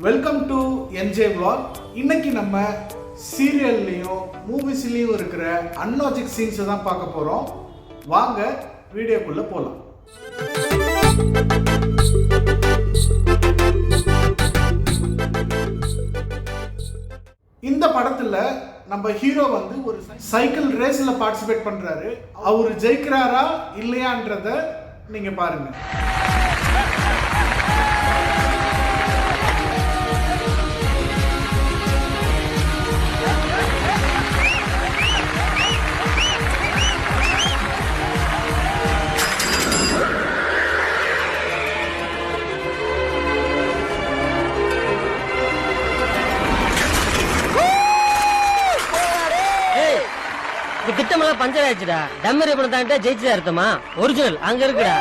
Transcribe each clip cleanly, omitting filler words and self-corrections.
Welcome to NJ vlog. இன்னைக்கு நம்ம சீரியல்லையும் மூவிஸ்லையும் இருக்கிற அன்லாஜிக் சீன்ஸை தான் பார்க்க போகிறோம். வாங்க வீடியோக்குள்ளே போகலாம். இந்த படத்தில் நம்ம ஹீரோ வந்து ஒரு சைக்கிள் ரேஸில் பார்ட்டிசிபேட் பண்ணுறாரு. அவர் ஜெயிக்கிறாரா இல்லையான்றத நீங்கள் பாருங்கள். திட்டமெல்லாம் பஞ்சர் ஆயிடுச்சுடா. டம்மரி பண்ண ஜெயிச்சுதான் அர்த்தமா? ஒரிஜினல் அங்க இருக்குடா.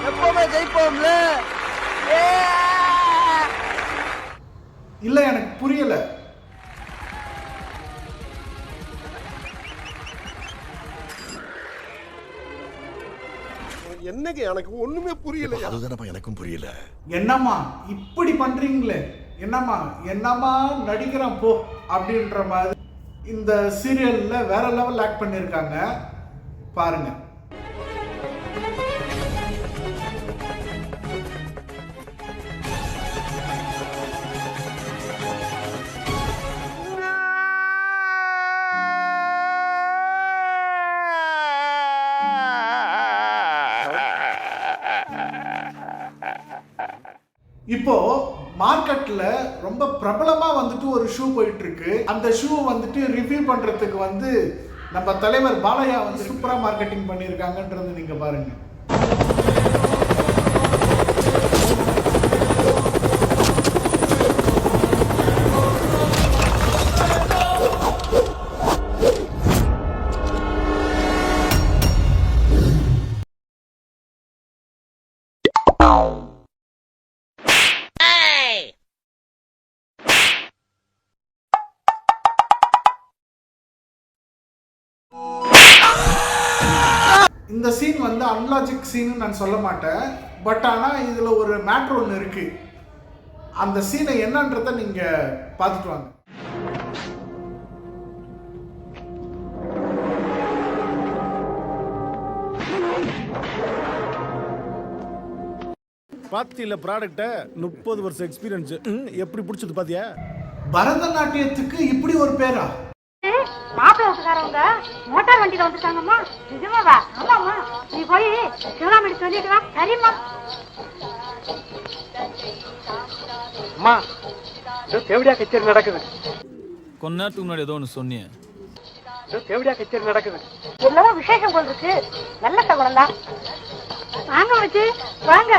எப்பவுமே ஜெயிப்போம்ல. இல்ல எனக்கு புரியல. என்னங்க எனக்கு ஒண்ணுமே புரியல. அதுதானப்பா எனக்கும் புரியல. என்னம்மா இப்படி பண்றீங்களே, என்னம்மா நடிக்கிறான் போ அப்படின்ற மாதிரி இந்த சீரியல்ல வேற லெவல் ஆக்ட் பண்ணிருக்காங்க பாருங்க. இப்போ மார்க்கெட்ல ரொம்ப பிரபலமா வந்துட்டு ஒரு ஷூ போயிட்டு இருக்கு. அந்த ஷூ வந்துட்டு ரிவ்யூ பண்றதுக்கு வந்து நம்ம தலைவர் பாலையா வந்து சூப்பரா மார்க்கெட்டிங் பண்ணியிருக்காங்கன்றது நீங்க பாருங்க. இந்த சீன் வந்து அன்லாஜிக் சீன் நான் சொல்ல மாட்டேன். பட் ஆனால் இதில் ஒரு மேட்ரு ஒன்று இருக்கு. அந்த சீனை என்னன்றதை நீங்க பார்த்துட்டு வாங்க. பாத்தியில ப்ராடக்ட்ட 30 வருஷம் எக்ஸ்பீரியன்ஸ் எப்படி பிடிச்சது பாத்தியா? பரதநாட்டியத்துக்கு இப்படி ஒரு பேரா? மாப்பிள்ளை வீட்டுக்காரவங்க மோட்டார் வண்டியில வந்துட்டாங்கம்மா. நிஜமாவா? ஆமாம்மா. நீ போய் சிவராம் எடுத்து சொல்லிட்டு வா. சரிம்மா. அம்மா தேவடியா கச்சேரி நடக்குது. கொஞ்ச நேரத்துக்கு முன்னாடி ஏதோ ஒன்று சொன்னீங்க. தேவடியா கச்சேரி நடக்குது. என்னவோ விசேஷம் போல் இருக்கு. நல்ல சகுனம் தான். வாங்க வச்சு வாங்க.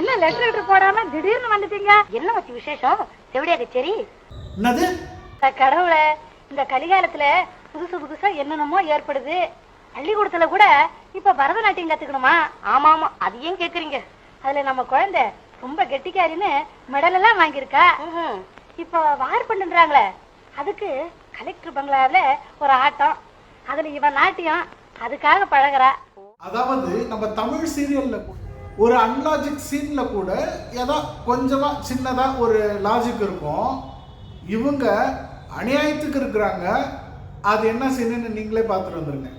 என்ன லெட்டர் போடாம திடீர்னு வந்துட்டீங்க? என்ன வச்சு விசேஷம்? தேவடியா கச்சேரி? என்னது? கடவுளை, இந்த கலிகாலத்துல புதுசா என்னென்னமோ ஏற்படுது. பள்ளிக்கூடத்துல கூட இப்ப பரதநாட்டியம் கத்துக்கணுமா? ஆமா ஆமா, அது ஏன் கேக்குறீங்க? அதுல நம்ம குழந்தை ரொம்ப கெட்டிக்காரின்னு மெடல் எல்லாம் வாங்கியிருக்கா. இப்ப வார் பண்ணுன்றாங்களே, அதுக்கு கலெக்டர் பங்களாவில ஒரு ஆட்டம், அதுல இவன் நாட்டியம், அதுக்காக பழகுறா. அதாவது நம்ம தமிழ் சீரியல்ல ஒரு அன்லாஜிக் சீன்ல கூட ஏதோ கொஞ்சமா சின்னதா ஒரு லாஜிக் இருக்கும். இவங்க அநியாயத்துக்கு இருக்கிறாங்க. அது என்ன சீன்னு நீங்களே பார்த்துட்டு வந்துருங்க.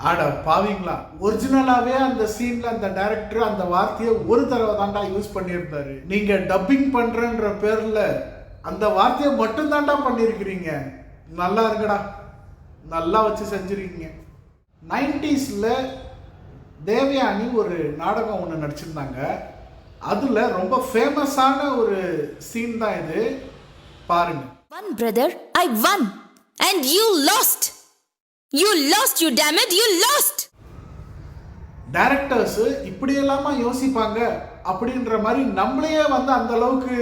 ஆட பாவீங்களா, ஒரிஜினலாவே அந்த சீன்ல அந்த டைரக்டர் அந்த வார்த்தையை ஒரு தடவை தாண்டா யூஸ் பண்ணியிருந்தாரு. நீங்க டப்பிங் பண்றன்ற பேர்ல அந்த வார்த்தையை மட்டும் தாண்டா பண்ணியிருக்கிறீங்க. நல்லா இருக்குடா, நல்லா வச்சு செஞ்சிருக்கீங்க. 90ஸ்ல தேவயானி ஒரு நாடகம் ஒன்று நடிச்சிருந்தாங்க. அதுல ரொம்ப ஃபேமஸான ஒரு சீன் தான் இது. பாருங்க. One brother, I won and you lost. You lost, you damn it, you lost. Directors இப்படி எல்லாமா யோசிப்பாங்க அப்படின்ற மாதிரி நம்மளையே வந்து அந்த அளவுக்கு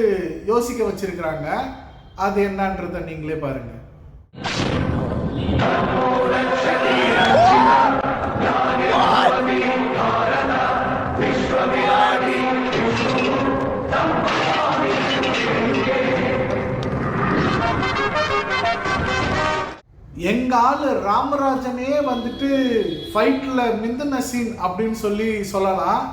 யோசிக்க வச்சிருக்கிறாங்க. அது என்னன்றதை நீங்களே பாருங்க. எங்க ஆளு ராமராஜனே வந்துட்டு ஃபைட்ல மிந்தின சீன் அப்படின்னு சொல்லி சொல்லலாம்.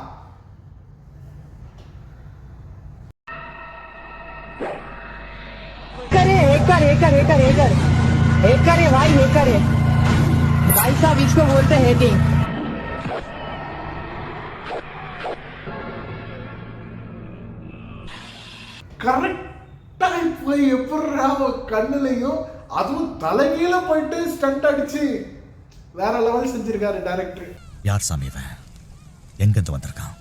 भाई साहब इसको बोलते हैं हेटिंग. கரெக்டா போய் எப்படா கண்ணுலையும் அதுவும் தலைகீழ போயிட்டு ஸ்டண்ட் அடிச்சு வேற லெவல் செஞ்சிருக்காரு டைரக்டர். யார் சாமி இவன்? எங்கிருந்து வந்திருக்கான்?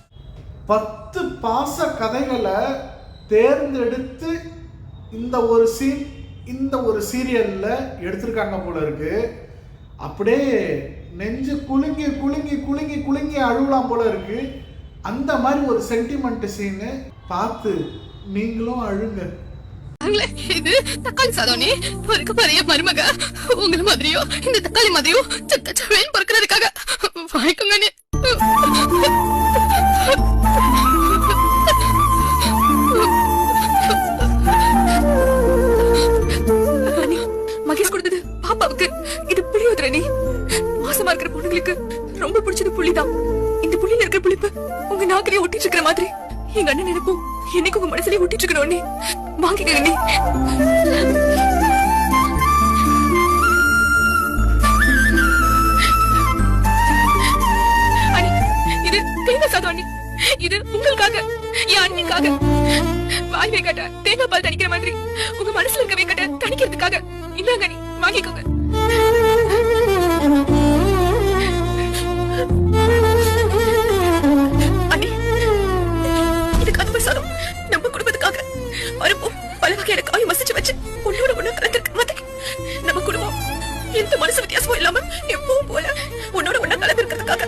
10 பாச கதைகளை தேர்ந்தெடுத்து இந்த ஒரு சீன் இந்த ஒரு சீரியல்ல எடுத்திருக்காங்க போல இருக்கு. அப்படியே நெஞ்சு குலுங்கி குலுங்கி குலுங்கி குலுங்கி அழுவலாம் போல இருக்கு. அந்த மாதிரி ஒரு சென்டிமெண்ட் சீனு பார்த்து நீங்களும் அழுங்க. இது தக்காளி சாதம். நீ பொறுக்க பாரிய மருமக உங்களை மாதிரியோ இந்த தக்காளி மாதிரியோ வேன் பொறுக்கிறதுக்காக வாய்க்குங்க. நீ மகேஷ் கொடுத்தது பாப்பாவுக்கு. இது புளியோதரை. நீ மாசமா இருக்கிற பொண்ணுங்களுக்கு ரொம்ப பிடிச்சது புளிதான். இந்த புளியில இருக்கிற புளிப்பு உங்க நாக்கிலே ஒட்டிட்டு இருக்கிற மாதிரி எங்க அண்ணன் நினைப்போம் என்னைக்கு உங்க மனசுலயே ஒட்டிட்டு இருக்கிறோம். நீ வாங்கிக்க. நீ அண்ணி இது தேங்காய் சாதம். அண்ணி இது உங்களுக்காக, என் அண்ணிக்காக. வாய் வேகட்ட தேங்காய் பால் தணிக்கிற மாதிரி உங்க மனசுல இருக்க வேகட்ட தணிக்கிறதுக்காக. இந்தாங்க நீ வாங்கிக்கோங்க. அண்ணி இது கதவு சாதம். நம்ம குடும்பத்துக்காக பருப்பும் பல வகையான காயும் மசிச்சு வச்சு ஒன்னோட ஒண்ணு கலந்துருக்கு மாதிரி நம்ம குடும்பம் எந்த மனசு வித்தியாசமும் இல்லாம எப்பவும் போல உன்னோட ஒண்ணா கலந்து இருக்கிறதுக்காக.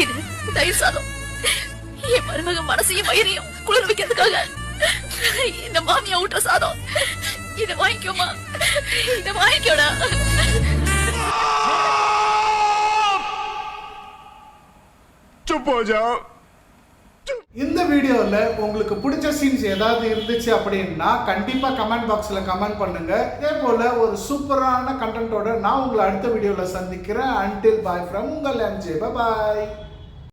இது தயிர் சாதம். என் மருமக மனசையும் வயிறையும் குளிர வைக்கிறதுக்காக இந்த மாமியா ஊட்ட சாதம். இத வாங்கிக்கோமா, இத வாங்கிக்கோடா. இந்த வீடியோல உங்களுக்கு பிடிச்ச சீன்ஸ் ஏதாவது இருந்துச்சு அப்படின்னா கண்டிப்பா கமெண்ட் பாக்ஸ்ல கமெண்ட் பண்ணுங்க. இதே போல ஒரு சூப்பரான கண்டென்ட்டோட நான் உங்களை அடுத்த வீடியோல சந்திக்கிறேன். until bye from உங்கள் MJ. bye bye.